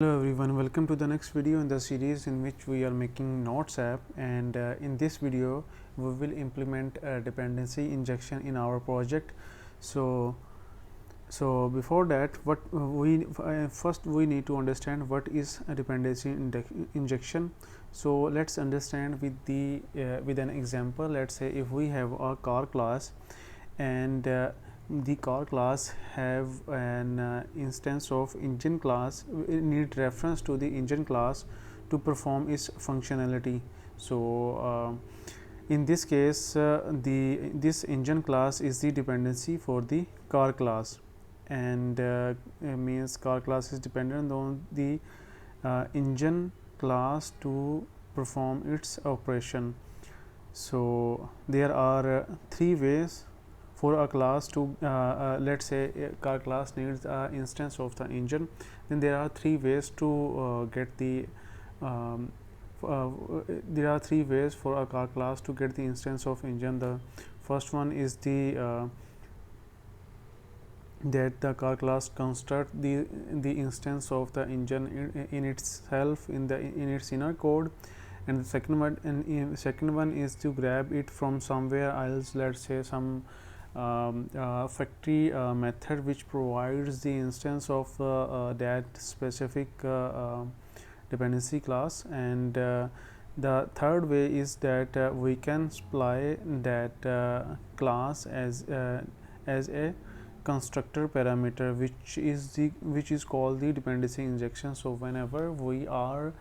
Hello everyone, welcome to the next video in the series in which we are making Notes app, and in this video we will implement a dependency injection in our project. So before that, what we first we need to understand what is a dependency injection. So let's understand with the with an example. Let's say if we have a car class, and the car class have an instance of engine class. It need reference to the engine class to perform its functionality. So in this case, this engine class is the dependency for the car class, and means car class is dependent on the engine class to perform its operation. So there are three ways for a class to let's say a car class needs an instance of the engine. Then there are three ways to get the there are three ways for a car class to get the instance of engine. The first one is that the car class construct the instance of the engine in itself, in its inner code. And the second one is to grab it from somewhere else, let's say some factory method which provides the instance of that specific dependency class. And the third way is that we can supply that class as a constructor parameter, which is called the dependency injection. So whenever we are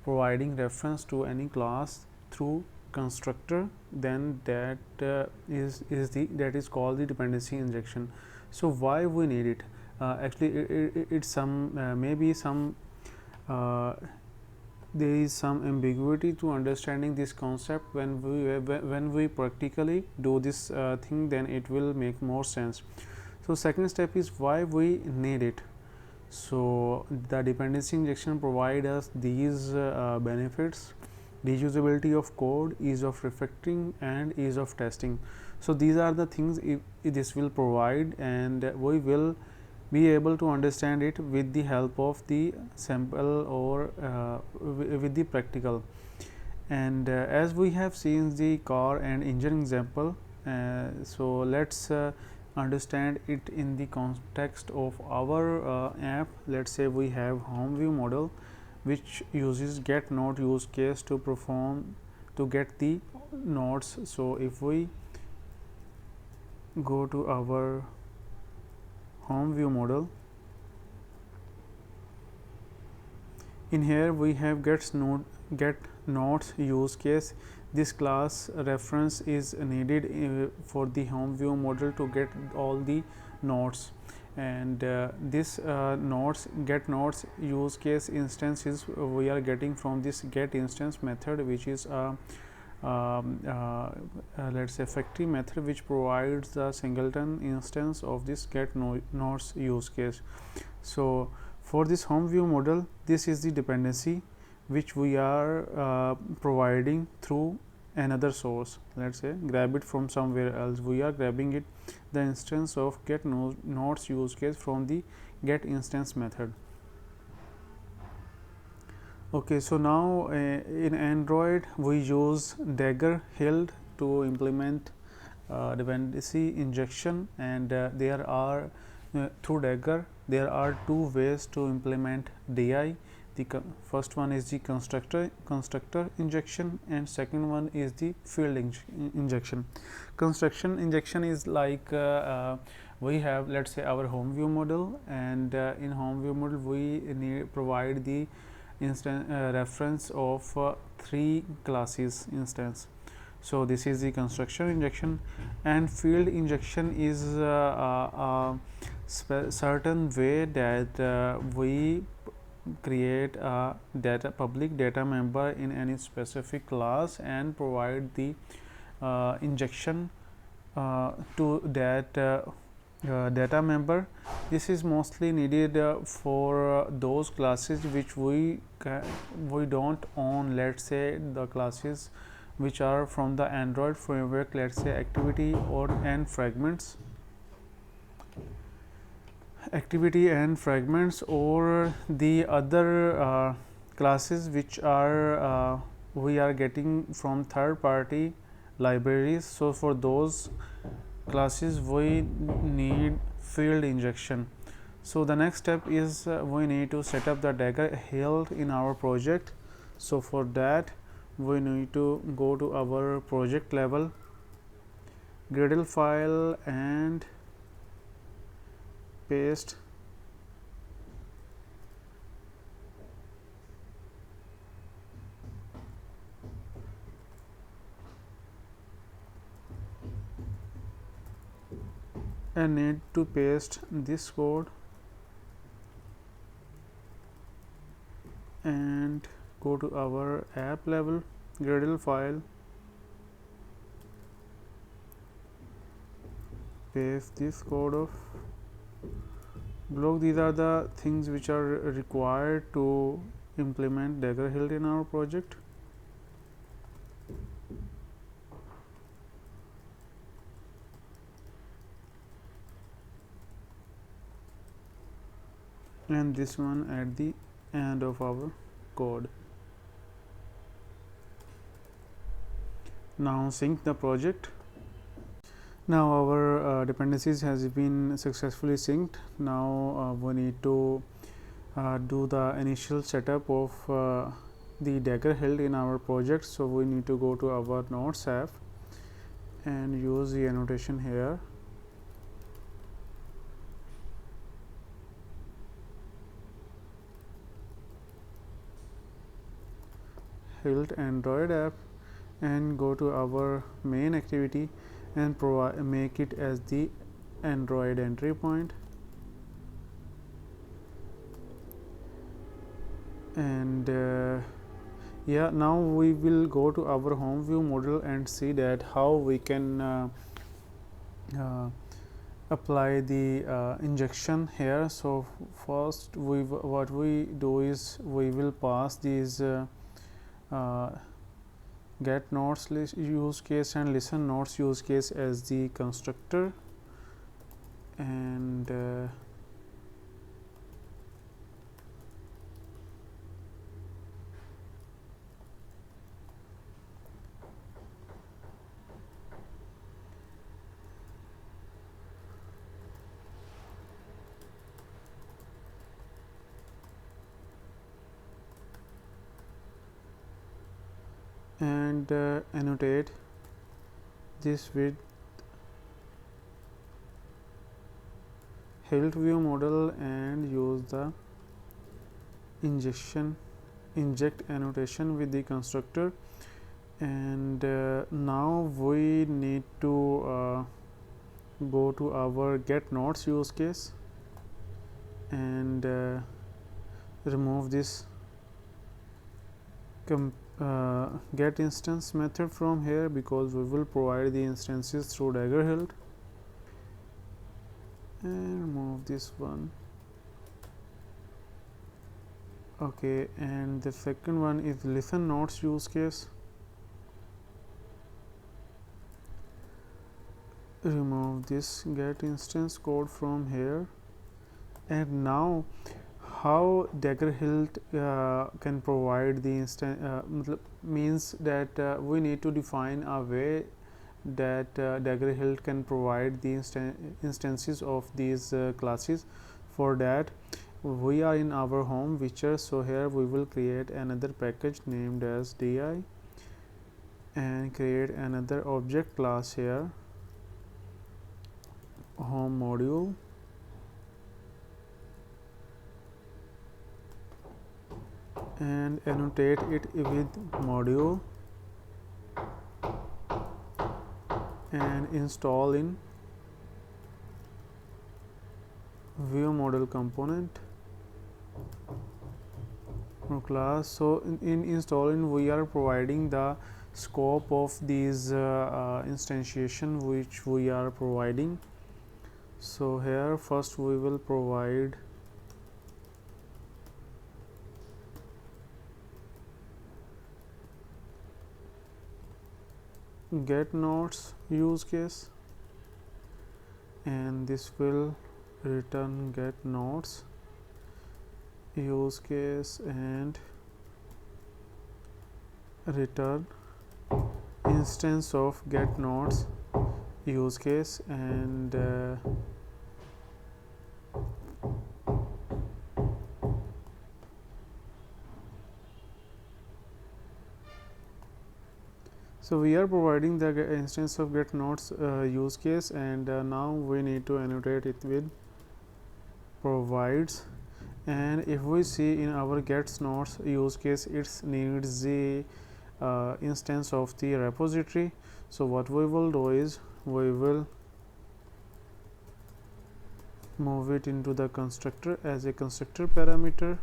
providing reference to any class through constructor, then that is called the dependency injection. So why we need it? Actually it's some maybe some there is some ambiguity to understanding this concept. When we practically do this thing, then it will make more sense. So second step is why we need it. So the dependency injection provide us these benefits: reusability of code, ease of refactoring, and ease of testing. So these are the things this will provide, and we will be able to understand it with the help of the sample or with the practical. And as we have seen the car and engine example, so let's understand it in the context of our app. Let's say we have home view model which uses get node use case to get the nodes. So if we go to our home view model, in here we have get nodes use case. This class reference is needed for the home view model to get all the nodes. And this get nodes use case instances we are getting from this get instance method, which is a let's say factory method which provides the singleton instance of this get nodes use case. So for this home view model, this is the dependency which we are providing through another source. Let's say grab it from somewhere else. We are grabbing it, the instance of get nodes use case, from the get instance method. Okay, so now in Android we use Dagger Hilt to implement dependency injection, and there are through Dagger there are two ways to implement DI. The first one is the constructor injection, and second one is the field injection. Construction injection is like we have, let's say, our home view model, and in home view model we provide the reference of three classes instance. So this is the construction injection. And field injection is a certain way that we create a public data member in any specific class and provide the injection to that data member. This is mostly needed for those classes which we don't own. Let's say the classes which are from the Android framework, let's say activity or and fragments. activity and fragments, or the other classes which are we are getting from third party libraries. So for those classes we need field injection. So the next step is we need to set up the Dagger Hilt in our project. So for that we need to go to our project level, Gradle file, and paste and need to paste this code and go to our app level, Gradle file, paste this code of block. These are the things which are required to implement Dagger Hilt in our project. And this one at the end of our code. Now sync the project. Now our dependencies has been successfully synced. Now we need to do the initial setup of the Dagger Hilt in our project. So we need to go to our Notes app and use the annotation here. Hilt Android app, and go to our main activity and make it as the Android entry point, and yeah, now we will go to our home view model and see that how we can apply the injection here. So first what we do is we will pass these get nodes use case and listen nodes use case as the constructor, and annotate this with Hilt view model and use the inject annotation with the constructor. And now we need to go to our get nodes use case and remove this get instance method from here, because we will provide the instances through Dagger Hilt, and remove this one. Okay, and the second one is listen nodes use case. Remove this get instance code from here. And now how Dagger Hilt can provide the means that we need to define a way that Dagger Hilt can provide the instances of these classes. For that we are in our home feature, so here we will create another package named as di and create another object class here, home module, and annotate it with module and install in view model component class. So in installing we are providing the scope of these instantiation which we are providing. So here first we will provide get nodes use case, and this will return get nodes use case and return instance of get nodes use case and so we are providing the instance of get nodes use case, and now we need to annotate it with provides. And if we see in our gets nodes use case, it needs the instance of the repository. So what we will do is we will move it into the constructor as a constructor parameter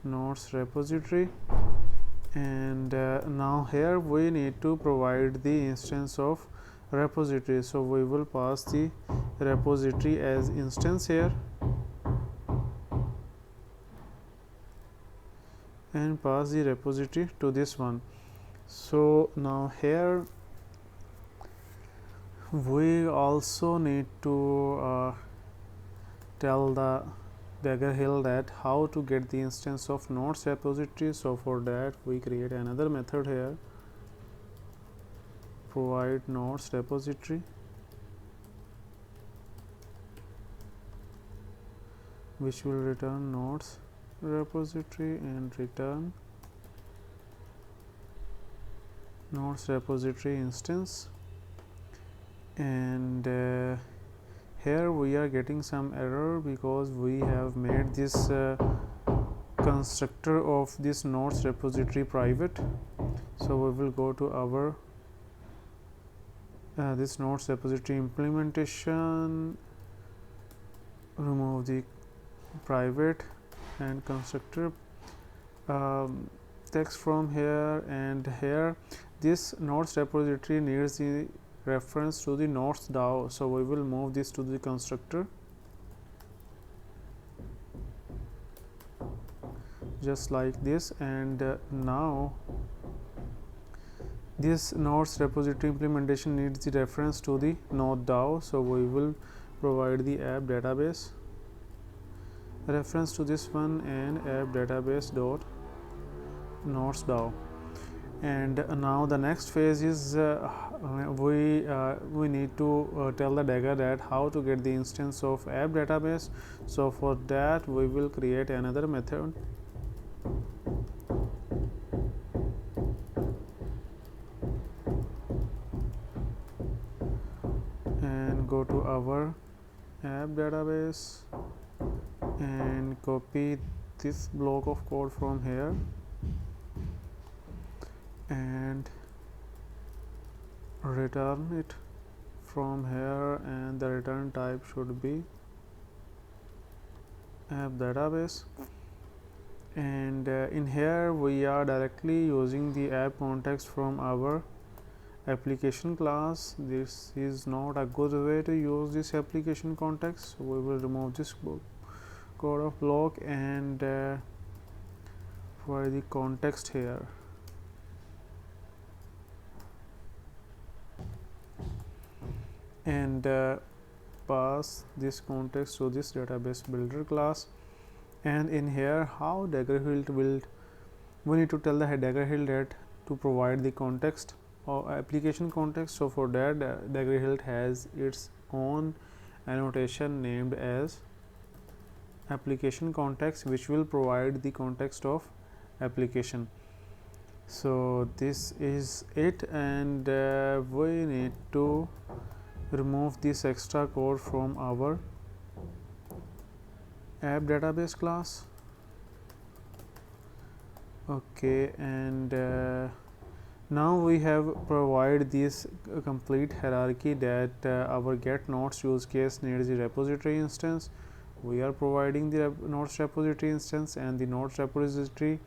nodes repository, and now here we need to provide the instance of repository. So we will pass the repository as instance here and pass the repository to this one. So now here we also need to tell the Dagger Hilt that how to get the instance of nodes repository. So for that we create another method here, provide nodes repository, which will return nodes repository and return nodes repository instance. And here we are getting some error because we have made this constructor of this nodes repository private. So we will go to our this nodes repository implementation, remove the private and constructor text from here, and here this nodes repository needs the reference to the nodes DAO. So we will move this to the constructor just like this, and now this nodes repository implementation needs the reference to the node DAO. So we will provide the app database reference to this one and app database dot nodes DAO. And now the next phase is we need to tell the Dagger that how to get the instance of app database. So for that we will create another method and go to our app database and copy this block of code from here and return it from here, and the return type should be app database. And in here we are directly using the app context from our application class. This is not a good way to use this application context, so we will remove this code of block and for the context here. And pass this context to this database builder class. And in here how Dagger Hilt will, we need to tell the Dagger Hilt that to provide the context or application context. So for that Dagger Hilt has its own annotation named as application context, which will provide the context of application. So this is it, and we need to remove this extra code from our app database class. Okay, and now we have provided this complete hierarchy that our get nodes use case needs the repository instance. We are providing the nodes repository instance, and the nodes repository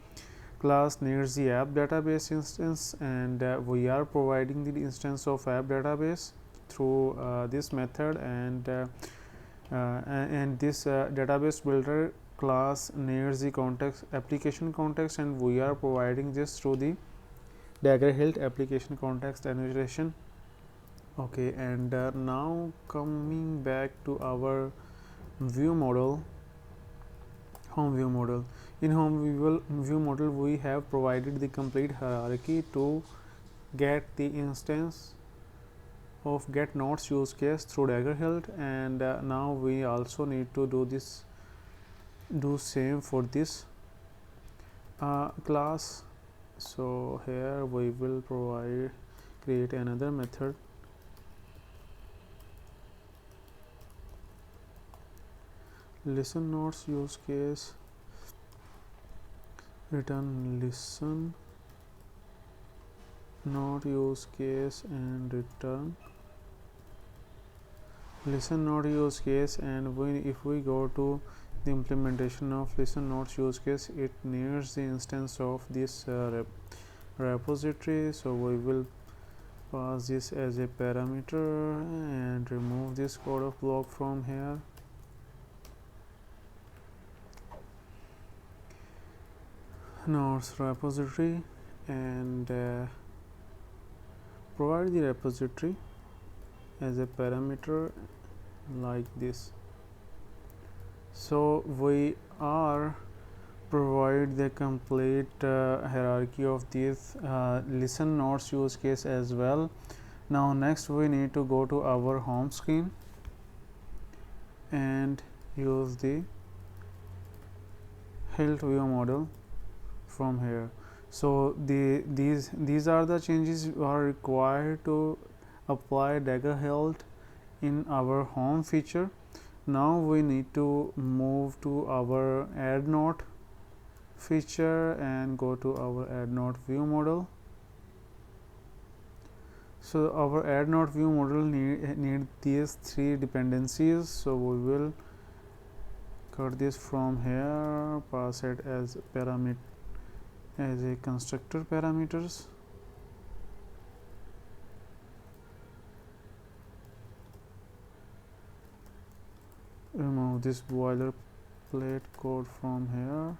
class needs the app database instance, and we are providing the instance of app database through this method, and this database builder class needs the context application context, and we are providing this through the Dagger Hilt application context annotation Okay, and now coming back to our view model, home view model. In view model, we have provided the complete hierarchy to get the instance of get nodes use case through Dagger Hilt, and now we also need to do same for this class. So here we will create another method, listen nodes use case, return listen node use case, and return listen node use case. And if we go to the implementation of listen nodes use case, it needs the instance of this repository. So we will pass this as a parameter and remove this code of block from here. Nodes repository, and provide the repository as a parameter like this. So we are provide the complete hierarchy of this listen nodes use case as well. Now next we need to go to our home screen and use the Hilt view model from here. So these are the changes are required to apply Dagger Hilt in our home feature. Now we need to move to our AddNote feature and go to our AddNote view model. So our AddNote view model need these three dependencies. So we will cut this from here, pass it as parameter as a constructor parameters. Remove this boilerplate code from here.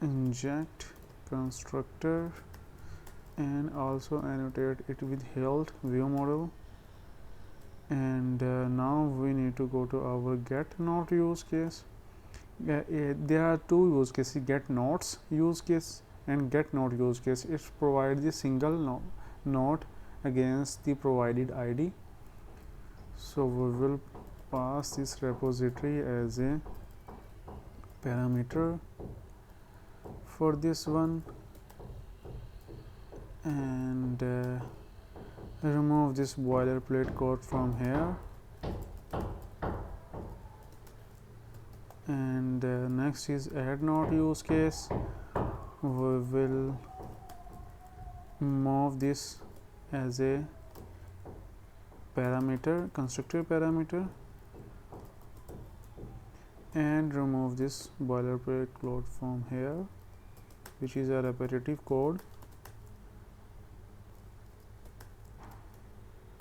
Inject constructor and also annotate it with Hilt view model. And now we need to go to our get node use case. There are two use cases, get nodes use case and get node use case. It provides the single node against the provided ID. So we will pass this repository as a parameter for this one, and remove this boilerplate code from here. And next is AddNote use case. We will move this as a parameter, constructor parameter, and remove this boilerplate code from here, which is a repetitive code.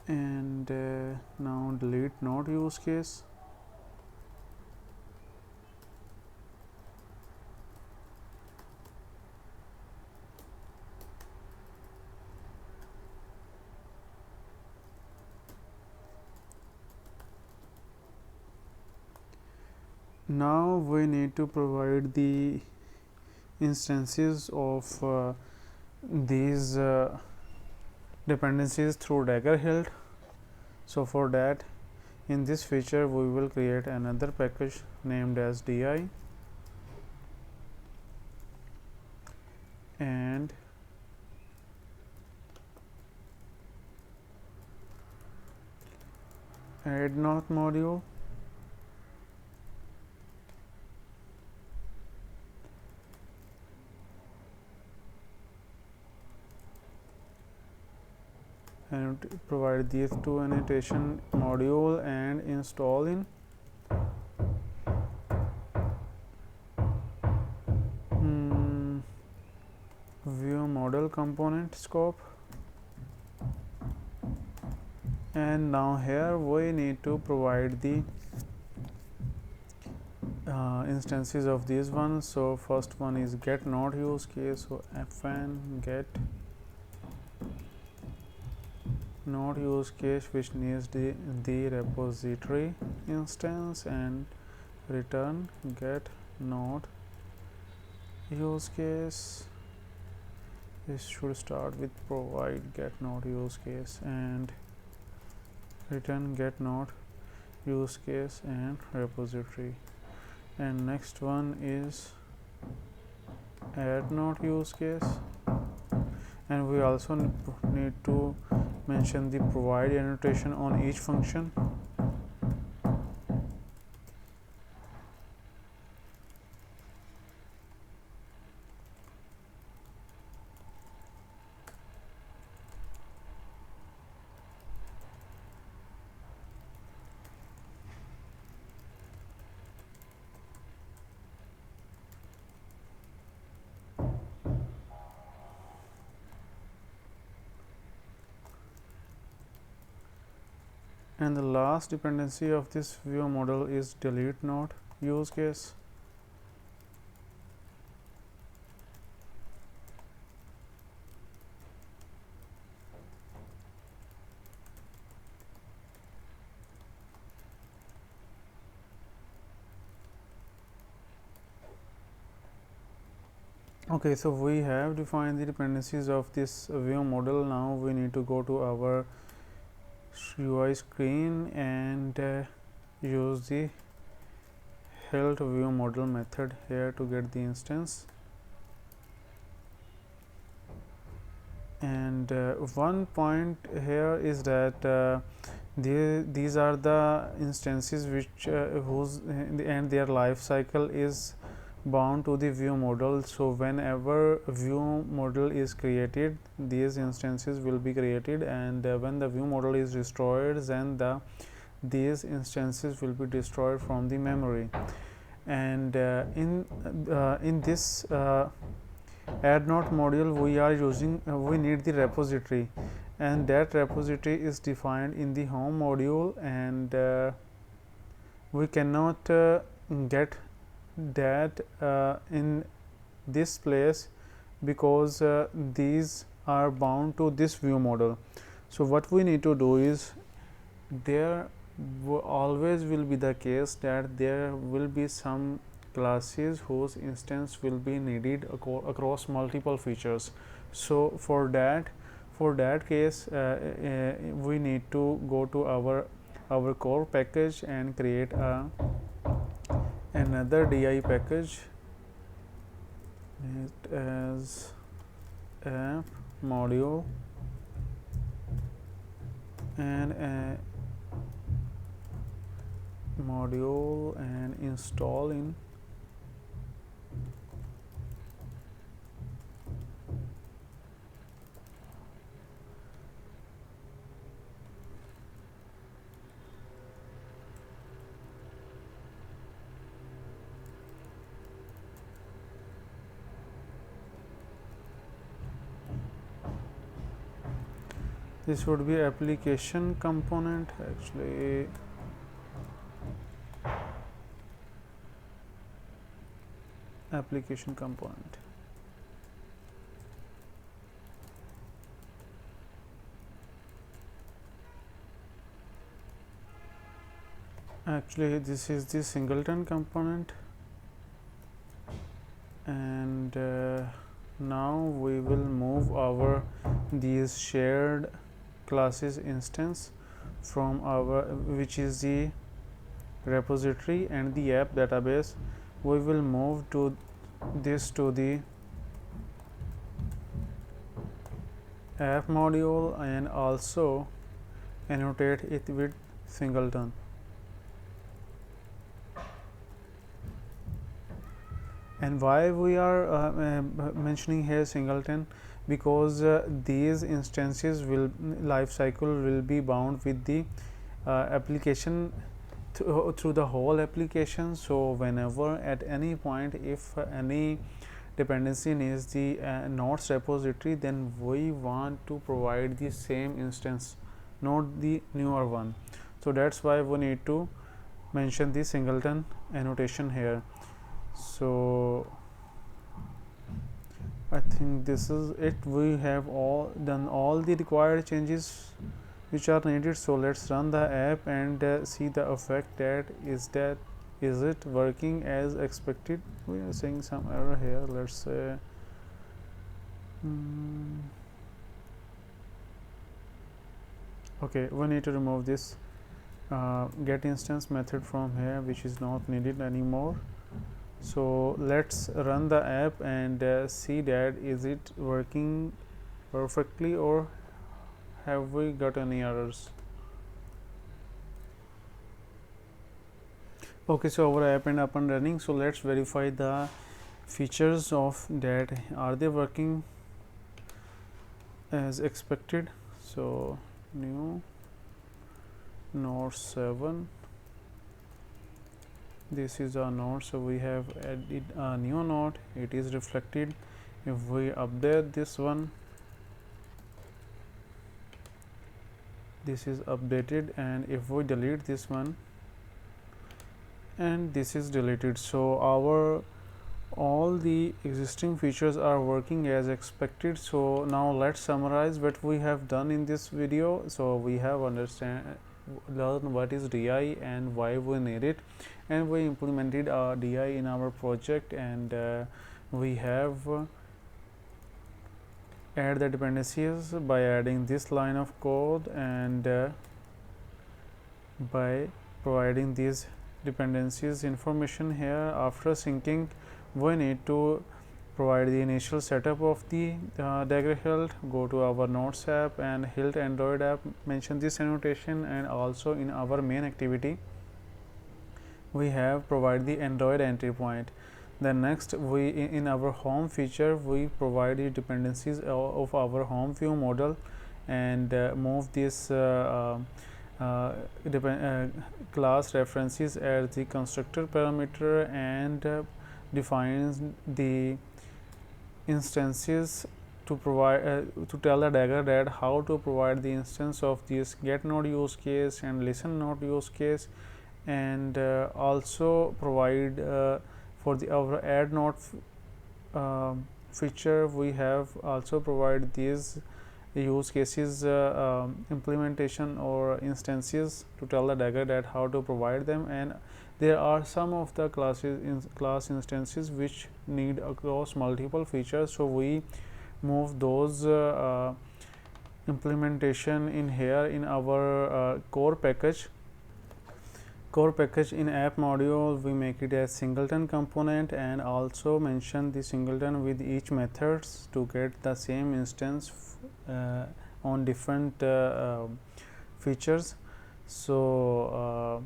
And now delete node use case. Now we need to provide the instances of these dependencies through Dagger Hilt. So for that, in this feature we will create another package named as di and AddNote module, and provide these two annotation module and install in view model component scope. And now here we need to provide the instances of these ones. So first one is get node use case. So fn get node use case, which needs the repository instance, and return get node use case. This should start with provide get node use case and return get node use case and repository. And next one is AddNote use case, and we also need to mention the provide annotation on each function. And the last dependency of this view model is delete node use case. Okay, so we have defined the dependencies of this view model. Now we need to go to our UI screen and use the Hilt view model method here to get the instance. And one point here is that these are the instances which whose and their life cycle is bound to the view model. So whenever view model is created, these instances will be created, and when the view model is destroyed, then these instances will be destroyed from the memory. And in this AddNote module, we are using we need the repository, and that repository is defined in the home module, and we cannot get that in this place because these are bound to this view model. So what we need to do is, there always will be the case that there will be some classes whose instance will be needed across multiple features. So for that case we need to go to our core package and create another DI package as app module and install in this would be application component. Actually application component. Actually this is the singleton component, and now we will move our these shared classes instance from our which is the repository and the app database. We will move to this to the app module and also annotate it with singleton. And why we are mentioning here singleton? Because these instances will life cycle will be bound with the application through the whole application. So whenever at any point if any dependency needs the nodes repository, then we want to provide the same instance, not the newer one. So that's why we need to mention the singleton annotation here. So I think this is it. We have done all the required changes which are needed. So let's run the app and see the effect. Is it working as expected? We are seeing some error here. Let's say okay, we need to remove this get instance method from here, which is not needed anymore. So let's run the app and see that is it working perfectly or have we got any errors. Okay, so our app and up and running. So let's verify the features of that. Are they working as expected? So new node 7, this is our node. So we have added a new node, it is reflected. If we update this one, this is updated, and if we delete this one, and this is deleted. So our all the existing features are working as expected. So now let's summarize what we have done in this video. So we have learned what is DI and why we need it, and we implemented DI in our project, and we have add the dependencies by adding this line of code and by providing these dependencies information here. After syncing, we need to provide the initial setup of the Dagger Hilt. Go to our Notes app and Hilt Android app, mention this annotation, and also in our main activity we have provide the Android entry point. Then next, we in our home feature we provide the dependencies of our home view model and move this class references as the constructor parameter and defines the instances to provide to tell the Dagger that how to provide the instance of this get node use case and listen node use case, and also provide for the our AddNote feature we have also provide these use cases implementation or instances to tell the Dagger that how to provide them. And there are some of the class instances which need across multiple features, so we move those implementation in here in our core package. In app module we make it as singleton component and also mention the singleton with each methods to get the same instance on different features. So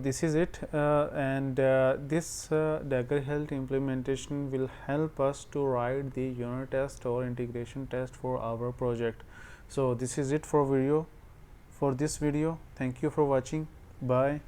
this is it, and this Dagger Hilt implementation will help us to write the unit test or integration test for our project. So this is it for this video. Thank you for watching. Bye.